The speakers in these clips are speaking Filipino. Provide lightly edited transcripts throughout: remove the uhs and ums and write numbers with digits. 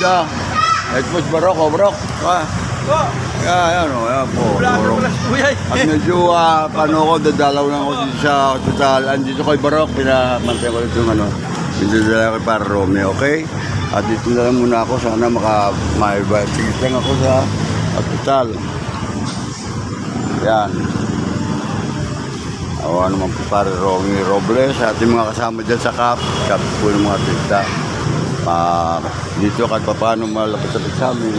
Ganda. Ito po si Barok, oh, Barok. Ayan, ayan po. At medyo, paano ko, dadalaw lang ako dito sa hospital. Andito ko kay Barok, pinamantay ko dito yung pinadala ko para Romeo, okay? At dito na lang muna ako, sana maibigit lang ako sa hospital. Ayan. Awa naman po para Romeo Robles, at yung mga kasama dyan sa CAP po ng mga tinta. Dito kahit pa paano malapit-lapit sa amin.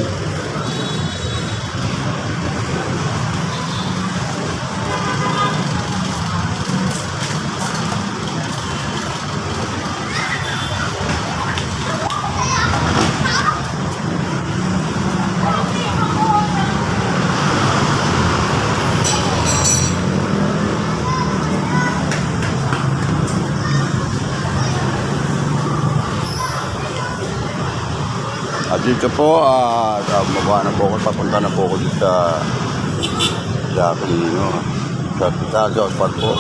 At dito po, mababa na po ako, papunta na po ako dito sa Aquilino, sa hospital, sa hospital po.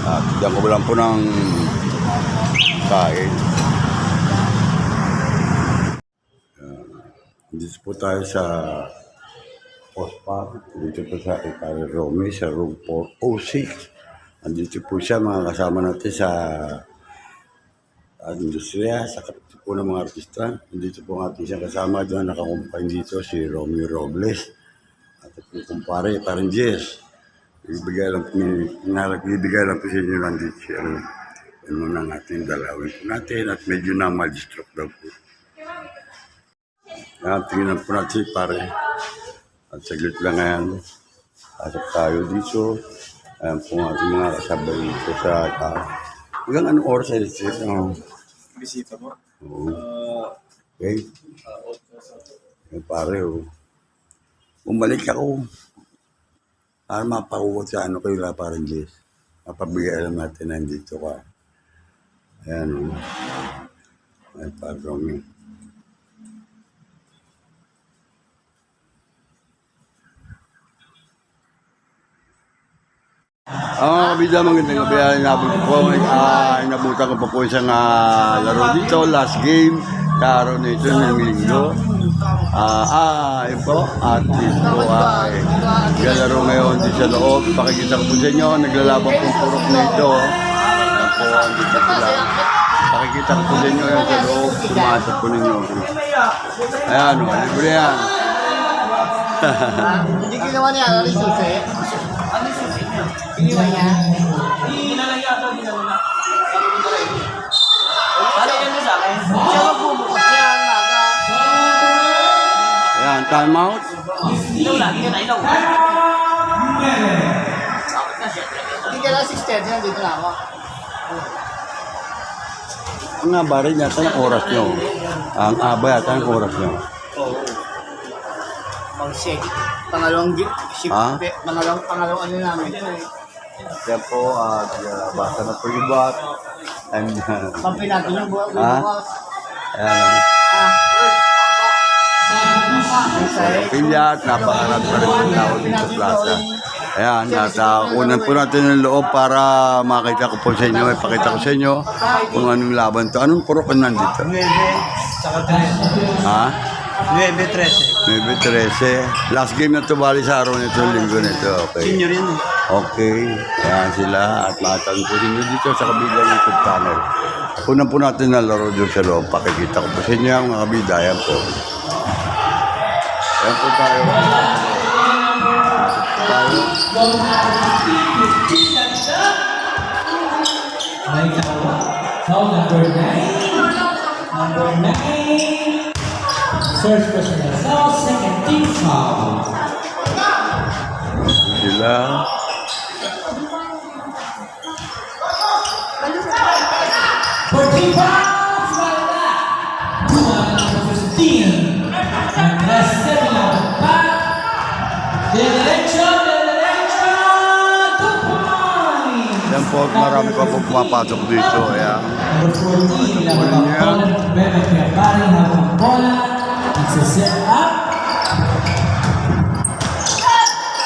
At diyan ko lang po ng kain. Dito po tayo sa hospital, dito po sa Ipare Rome, sa room 406. Andito po siya, mga kasama natin sa industriya, sa po ng mga artista. Dito po ang ating siyang kasama doon, nakakumpay dito si Romeo Robles. At po kumpare, parang Jess. Ibigay lang po sa inyo lang dito siya. Yan muna ang ating dalawin po natin at medyo na ma-distract daw po. Tingnan po natin pare. At saglit lang yan. Pasok tayo dito. Ayan po ang ating mga kasabay dito sa hanggang anong oras ay dito? Bisita mo? Oo. Okay. Pare, bumalik ako. Para mapakuha sa ano kayo la parang Jess. Mapabigay alam natin na dito ka. Ayan. Ayan, parang yun. Kabida, magandang gabi. Inabutan ko pa po isang laro dito, last game. Karo na ito ng linggo. Yun po. At dito ay galaro ngayon dito sa loob. Pakikita ko po sa inyo, naglalabang pong purok na ito. Ayan po, dito sila. Pakikita ko po sa inyo yan sa loob. Sumasap po ninyo. Ayan, libre yan. Hindi ginawa niya, ano rin susi? Ano yung susi niya? Ginawa niya? Ginalay yata, ginalay na. Ano yan mo sa akin? Siya magbubukot niya, maga. Ayan, time out. Ilaw lagi ka na, ilaw. Hindi ka na 6:30 na dito na ako. Ang abari yata ng oras nyo. Ang aba yata ng oras nyo. Oo. Mag-check. Pangalawang shift. Pangalawang ano namin. Kaya po, basta na po yung bat. And, Pampin natin yung bukas. ayan. Pilyat, napakarap pa rin po tao dito sa plaza. Ayan, at unan po natin ng loob para makita ko po sa inyo, ipakita ko sa inyo kung anong laban to. Anong purok nandito? 9, saka 13. Ha? 9, 13. 9-13. Last game na to, bali sa araw nito, linggo nito. Okay. Senior yun. Okay. Ayan sila at matanong po ninyo dito sa kabilang YouTube channel. Unan po natin na laro doon sa loob. Pakikita ko po sa inyo mga kabida. Ayan po. Ayan po tayo. Foul number 9. Number 9. First personal foul, second team foul. Sila. For team fouls, wala. 15. Andres Sevilla, back. Derecho. 2 points. Yan po, marami pa po pumapasok dito. Ayan. Number 14, laban ng bola ng Bebe Piabari, hawak ng bola. Nagsaset up.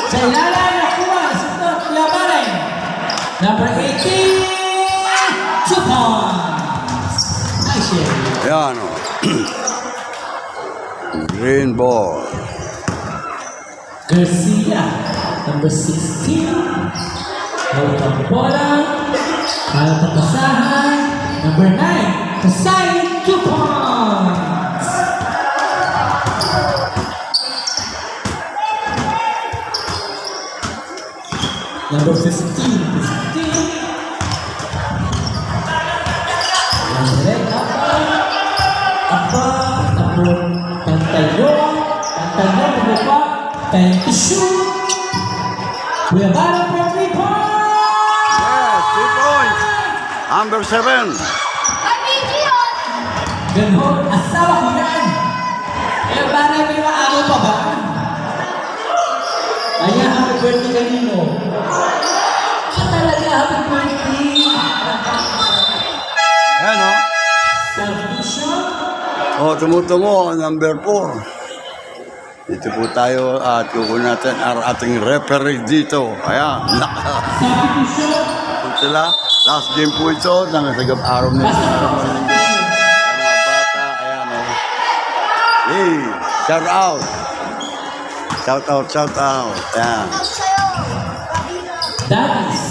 Sa ilalim, nakuha. Ito, Piabari. Number 18, 2 points. Nice share. Ayan o. Green ball. Garcia, number 16. Hawak ang bola. Kaya papasahan. Number 9, Kasay, 2 points. Number 15. Tapos Pantalon, bumaba, time to shoot. We are battle for 3 points. Yes, 3 points. Number 7. Ganon, asawa ko yan. Eh, parang may maano pa ba? Kaya happy birthday kanino. Siya talaga happy birthday. Ayan, oh. Salvation. Oh, tumutungo, number 4. Dito po tayo at kukunin natin ang ating referee dito. Ayan. Salvation. Ito sila. Last game po ito. Nangasagap-araw na ito. Ang mga bata. Ayan, oh. Hey, shout out. Shout out, shout out. Ayan. Davis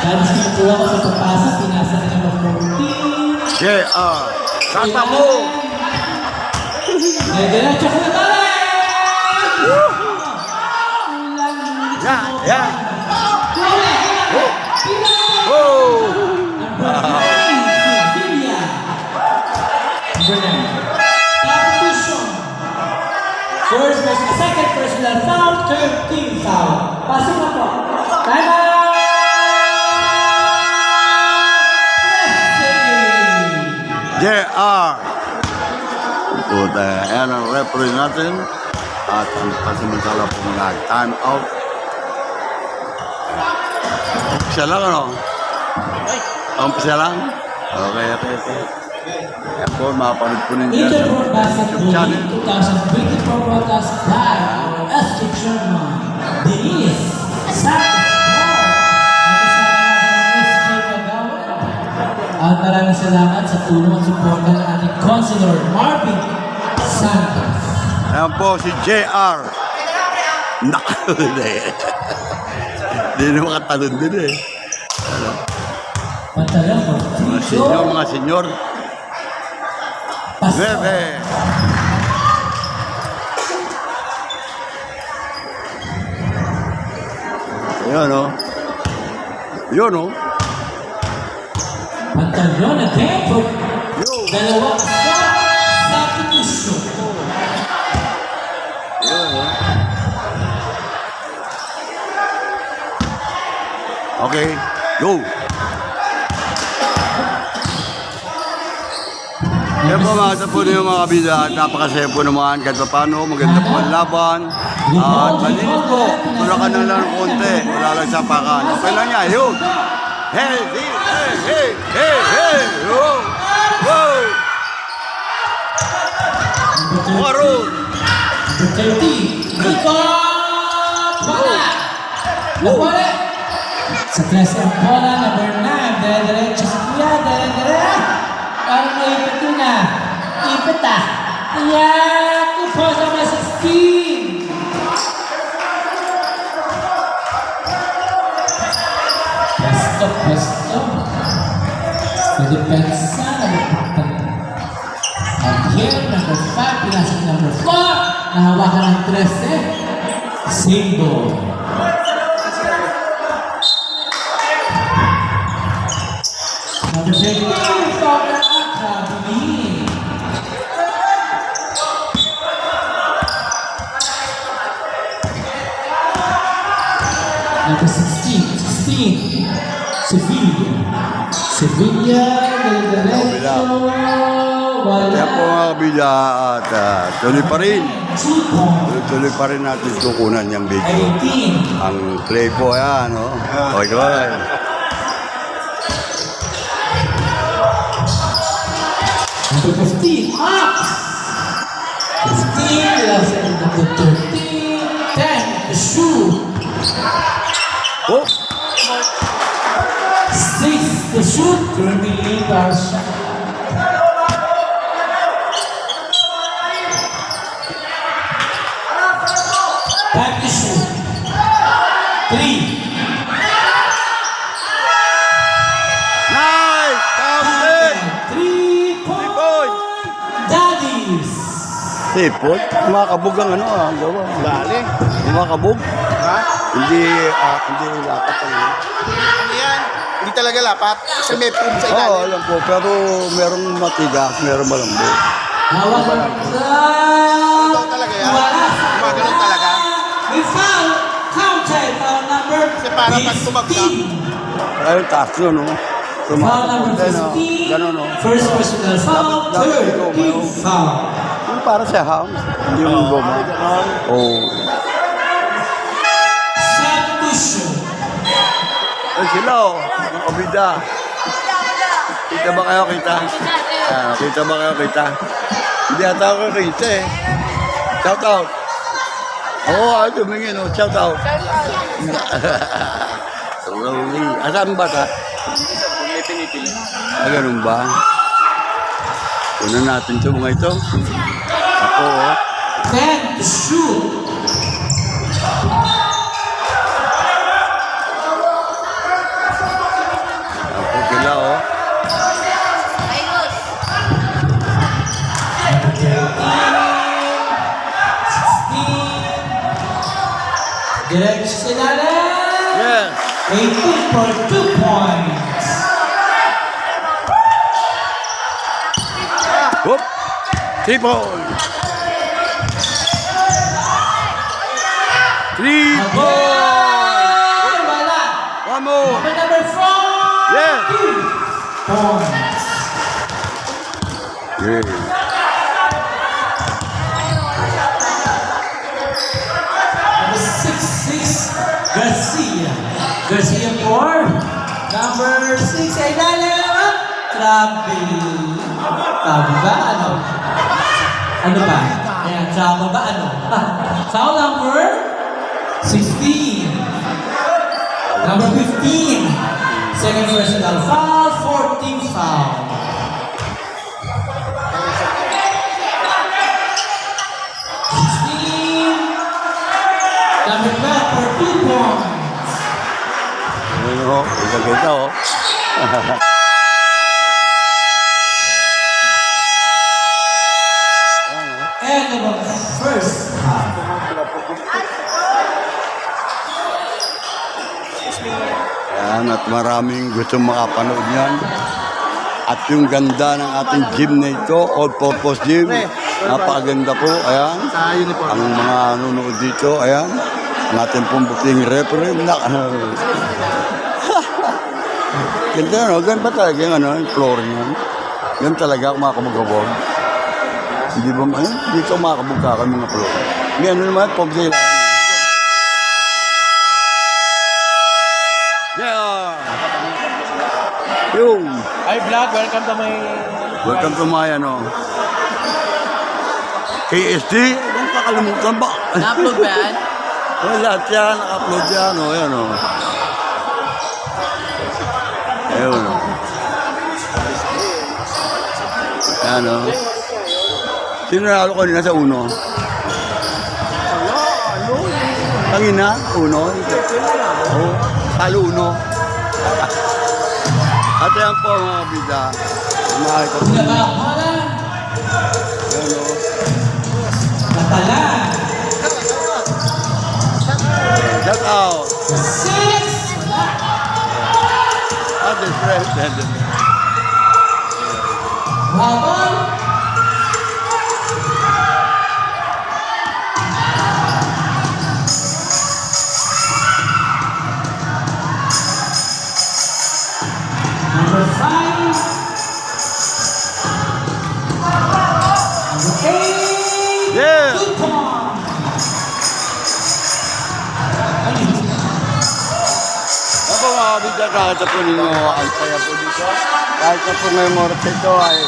kinukuha ko sa papasa. Pinasa na naman 14. JR. Kata mo. Diretso ko na tayo! Yan, yan. Oh. First person, second personal foul, third team foul. Pasok na po. Time out! JR. Ito tayo. Ayan ang referee natin. At ang pasamantala po mga time out. Umpisa lang, ano? Umpisa lang? Okay. Ayan po, mapanood po ninyo sa Interport Basketball YouTube channel. League 2024 broadcast by S.K. Sherman, Denise, Santos, at maraming salamat sa tulong at suporta ng ating Consular Marvin Santos. Ayan po si JR. Naku, hindi. Hindi na makatalon din eh. Pantalon po. Mga senyor. Pasok. Bebe. Ayan o. Yun o. Pantalon again po. Yo. Dalawang shot. Substitution. Yun o. Okay. Go. Yan po mga po na yung mga kabida at napakasaya po naman kahit pa paano, maganda po ang laban at malinis po, tulakan na lang ng konti, wala lang sa pakan. Okay lang niya, yun! Hey, hey! Wow! Wow! Warun! Number 30. Ikot! Bola! Bola! Sa class ang bola, number 9. Dire-diretso sa kuya, dire-diretso. Parang naipit yun ah. Ipit ah. Ayan! Kupo sa mga 16. Pwesto. Sa depensa, nalipatan. At here, number 5, pinasok number 4. Nahawakan ng 13. Single. Number 15, Sobra Akabili. Number 16, Sevilla, dire-diretso, wala. Yan po mga kabida at tuloy pa rin. 2 points. Tuloy pa rin natin kukunan yung video. 18. Ang clay po yan, no? Okay. Number 15, up! 15, last number 13, 10, the shoe. Oh! 6, the shoot, currently our shot. Sipot? Kumakabog ang ano, ang gawa. Galing. Kumakabog? Ha? Hindi lapat ang ano. Ano yan? Hindi talaga lapat. Kasi may foam sa Oo, ilalim. alam ko. Pero merong matigas, merong malambot. Hawak ng Ito talaga yan. Wala. Gumaganon talaga. We found counted foul number Kasi para pag tumagsak. 15. Ayun, taas yun, no? Foul number Tumakabog. 15. Gano'n, no? First personal foul. Dapat Third ikaw, team mayroon. foul. Yung para sa house. Hindi yung goma. Oo. Substitution. Ay, sila, oh. Mga kabida. Kita ba kayo, kita? Kita ba kayo, kita? Hindi ata ako kita, eh. Shout out. Oo, ay, tumingin, oh. Shout out. Slowly. Asan ba ta? May pinipili. Ganun ba? Kunan natin ito, mga ito. Ako, oh. 10 to shoot. Ako sila, oh. Number 13. 16. Diretso sa ilalim. Yes. 18 for 2 points. Whoop. 3 points. 3 points. Wala. One more. Number 4. Yes. 2 points. Yeah. Number 6, Garcia. Garcia 4. Number 6 ay ilalim. Trouble. Trouble ba? Ano? Ano ba? Ayan, trouble ba? Ano? Foul number 16. Number 15. Second personal foul. 14th foul. Number 12 for 2 points. Ano, oh. Kita, oh. End of the first half. Yan, at maraming gusto makapanood yan. At yung ganda ng ating gym na ito, all-purpose gym, napakaganda po, ayan. Sa uniform. Ang mga nanonood dito, ayan. Ang ating pumbuting referee, ganda, no? Ganda ba talaga yung, ano, yung flooring yan? Yan talaga kung makakabagawag. Hindi ba, ayun, dito makakabagkakan mga flooring. May ano naman, pog sa ilan. Yeah! Yung, Hi vlog, welcome to my... welcome to my, ano, KSD, yung kakalimutan ba? Na-upload ba yan? Oh, lahat yan, upload yan, o, yan, o. Ayun, o. Yan, o. Sino nanalo kanina sa uno? Tangina, uno. Oh, talo uno. At yan po, mga bida. Makikita po. Sila ba ang bola? Yan, o. Natala. Shout out. 6. Wala. At the president. Habang. Number 5. Number 8. Yeah. 2 points. Ako mga kabida, kahit po ninyo ang saya po dito. Kahit na po ngayong oras ito ay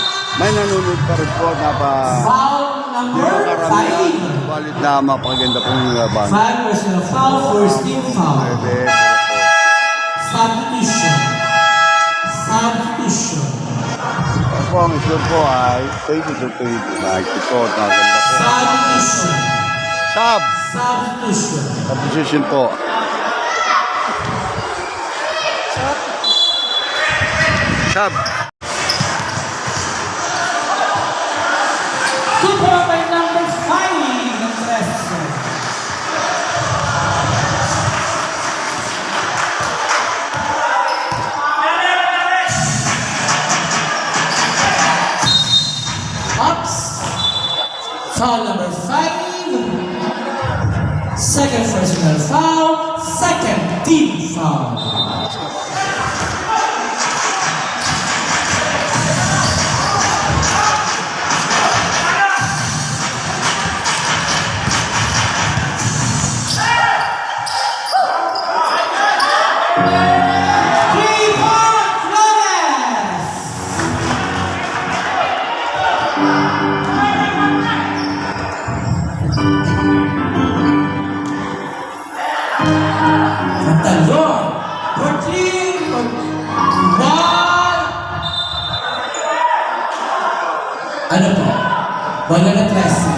may nanonood pa rin po na pa Foul hindi number po karamihan. 5. Balit na mapaganda po yung laban. 5 personal foul, first team foul. Pwede. Substitution. Substitution. Ako ang sure po ay 20 to 20. Nakikita na ganda po. Substitution. Sub! Substitution. Substitution po. Sub! 2 point by number 5. Second personal foul. Second team foul. Three-point Flores! Pantalon! 14! Ball! Ano po? Bola na 13.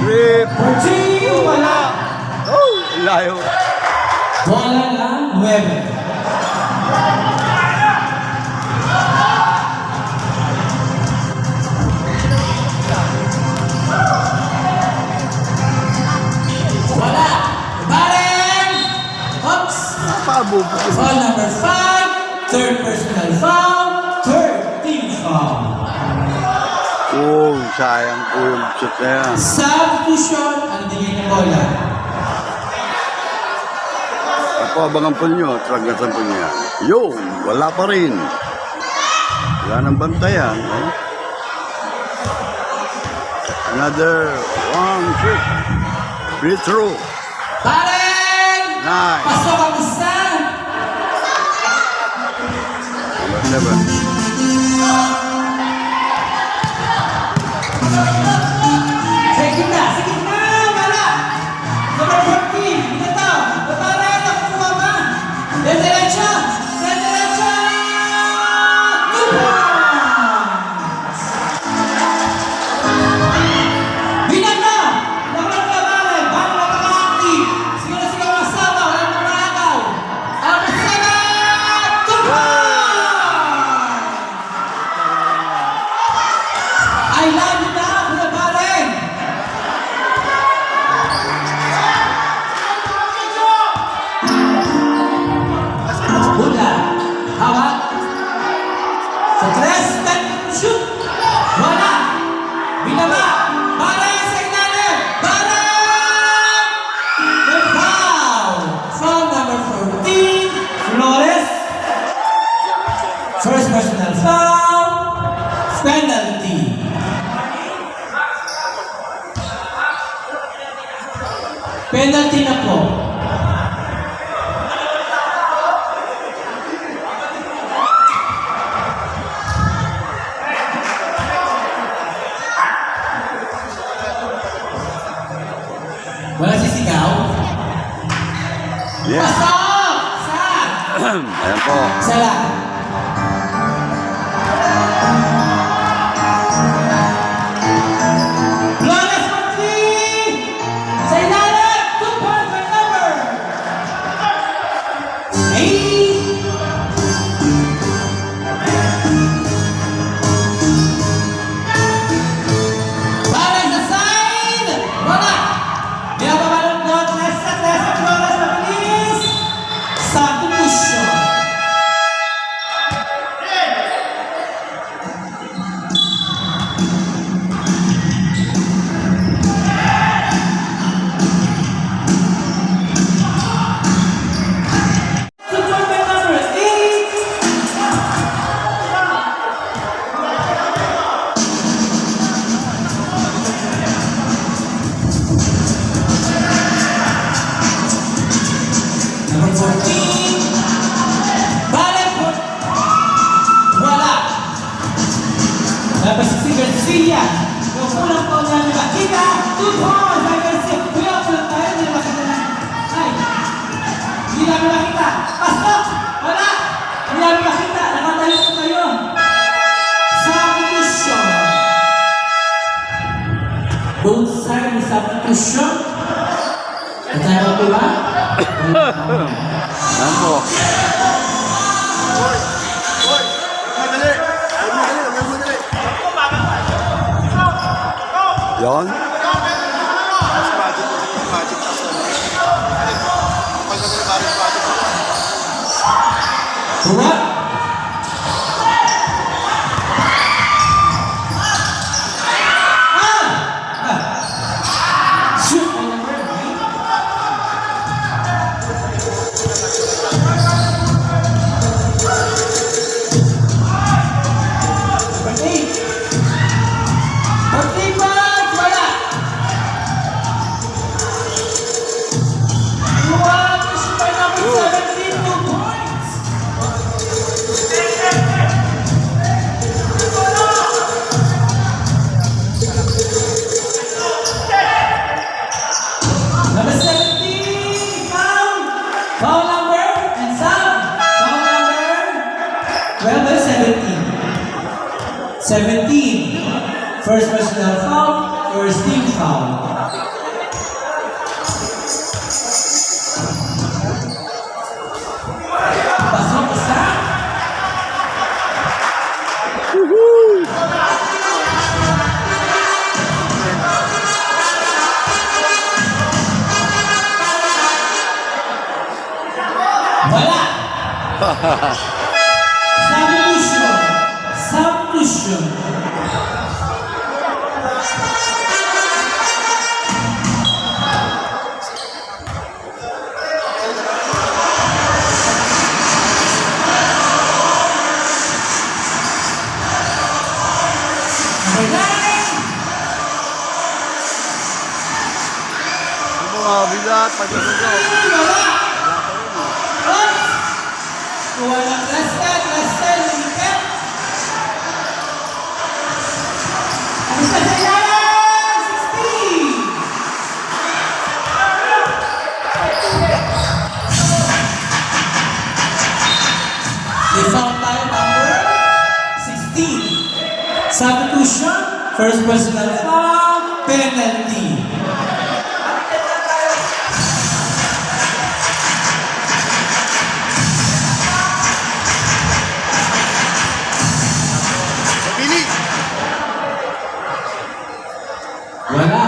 Trip. 14! Wala! Oh, layo. Bola na 9. Wala! Baren! Oops! Pabubo. Foul number 5. Third personal foul. Third team foul. Oh, sayang po yung shoot na yan. Substitution ang tingin ng bola. Ako, abangan po nyo. Tragasan po niya. Yun, wala pa rin. Wala nang bantayan. Eh? Another one shoot. Free throw. Baren! Nice. Pasok ang isa. Number 7. Sa gitna! Sa gitna! Wala! Number 14. Ito. Baren! Nakukuha ba? Diretso! Diretso! Good points! Binagna! Nakulang ka Baren! Baren nakaka-active! Siguro sila masama! Walang mamaragaw! Ang masama! Good points! I love you na! Kuya Baren! Bola. Hawak. Sa tres, then shoot. Wala. Binaba. Baren sa ilalim. Baren! May foul. Foul number 14. Flores. First personal foul. Penalty. Penalty na po. Wala sisigaw? Yeah. Pasok! Sa! Ayan po. Sala. Flores for 3! Sa ilalim! 2 points by number! 8! Baren sa side! Wala! Di ako malungkot. Nasa Flores mabilis! Substitution. Two point by number 8! Number 14. Balen po. Wala. Dapat si Garcia. Yung unang po niya nakakita. 2 points by Garcia. Kuya po lang tayo. Hindi makita na. Ay. Hindi namin makita. Pasok. Wala. Hindi namin makita. Nakatayo po kayo. Substitution. Both sides ng substitution. Katayo po ba? Ayan po. Yan. Buhat. 17. First personal foul, first team foul. Pasok isa. Wala. Substitution. Substitution. Number 9. Mga bigat, pagkakasok. Wala. Oops. Kuha ng Crestel, lumipat. Ang isa sa ilalim, 16. Default tayo, number 16. Substitution, first personal foul, penalty. Pili! Wala.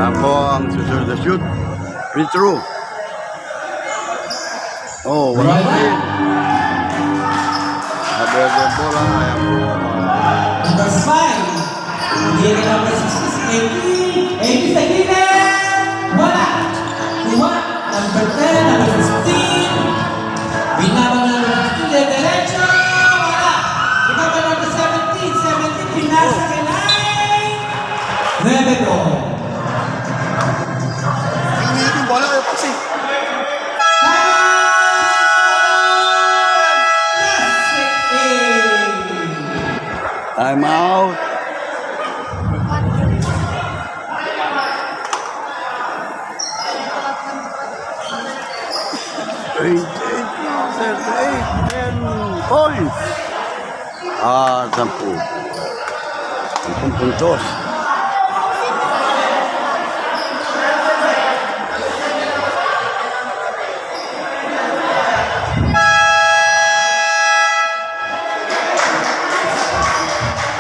Ako ang susunod na shoot. Free throw. Oh, wala Wala. rin. Habang ang bola, ayan po. Number 5. Hindi ka number 16, 80 sa gilid. Wala. Kuha. Number 10, number 16. Binabang na number 15, diretso. Wala. Binabang number 17, pinasa kay 9. 9 po. Pili yung bola kayo kasi. Time out. Ten points. 10. 10 puntos.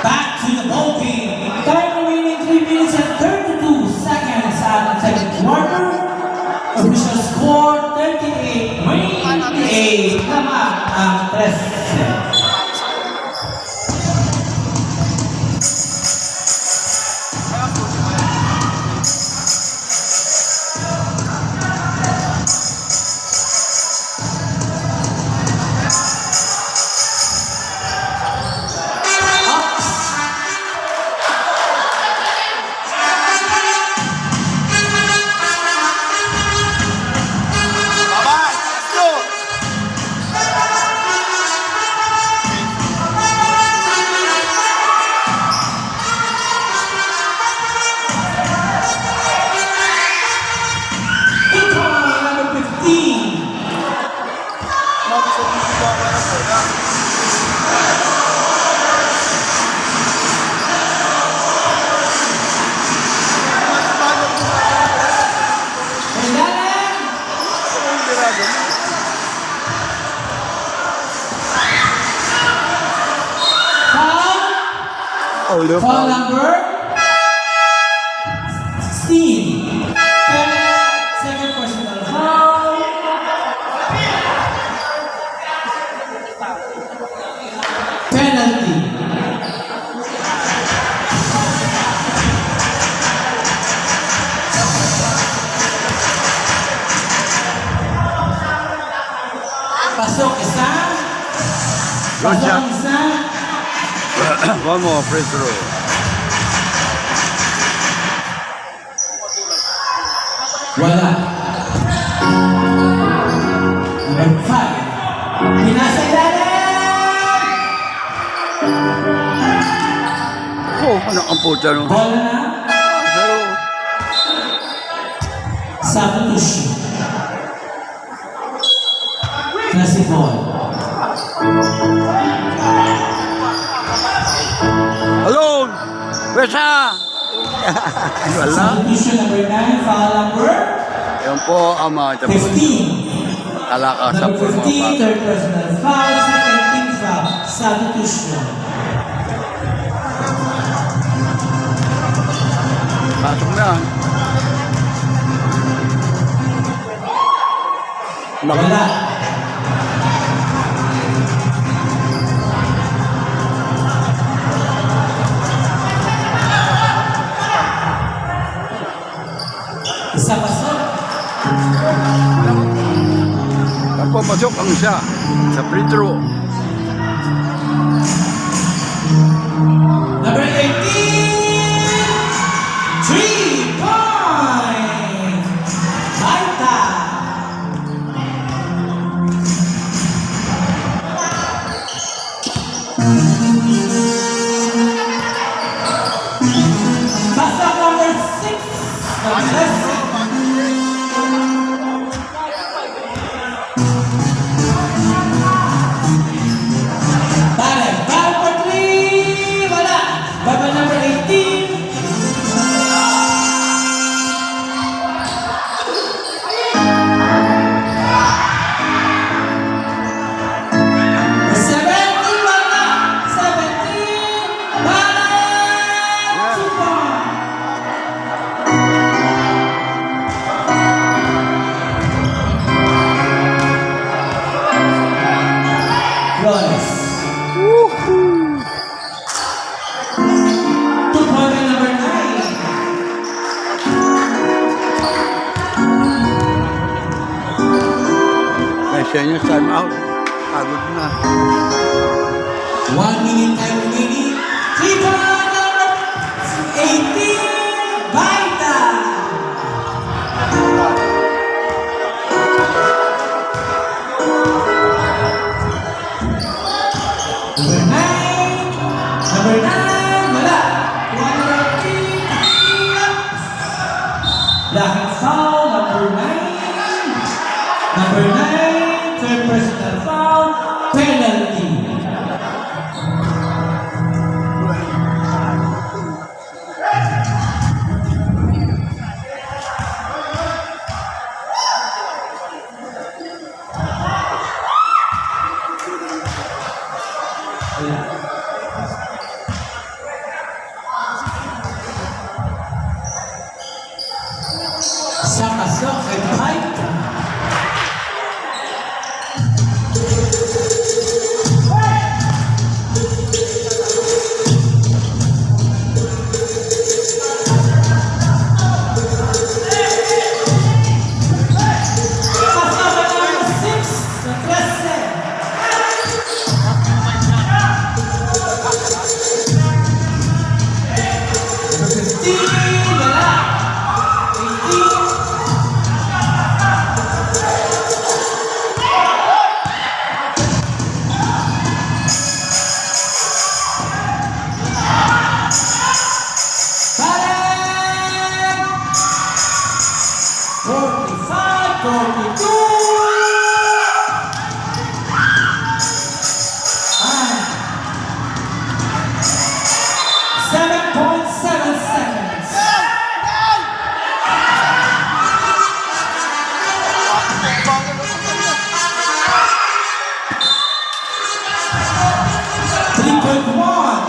Back to the ball game. Time remaining 3 minutes and 32 seconds at the second quarter. Official score 38-28. Naman ang 13. Bye-bye. Let's go. Number 15. Kailangan. Foul. Foul number 16. Second personal foul. Penalty. Pasok isa. Good Pasok shot. ang isa. One more free throw. Wala. Number 5. Pinasa ilalim. Oh, ano ang puta no? Bola na. Pero, Substitution. Classy ball. Alone! Pwesa! Wala. Substitution number 9, foul number Yan po ang mga 15. kalakasan Number po mga 15, bata. third personal foul, second team foul. Substitution. Pasok na. Wala. Isa pasok. Papapasok ang isa sa free throw. Number 18, 3-point. Baita. Pasok number 6. Bale, ball for 3. Wala. Baba number 18. Number 17. Wala. 17. Bale. 2 point. Flores. 2-point number 9. May senior time out. Pagod na. 1 minute time remaining. 3-point number 18. Baita. Number 9. Number 9. Wala. 1 Blocking foul. Number 9. Number 9. Third personal foul. Penalty. Sa pasok ay Baita. Pasok ay number 6 sa 13. Number 15, wala. 18. Balik! 45, 42. Ah. 7.7 seconds. Three point one.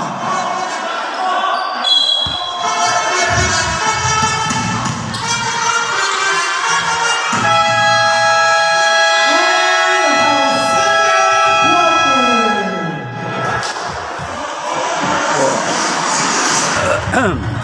And our second quarter.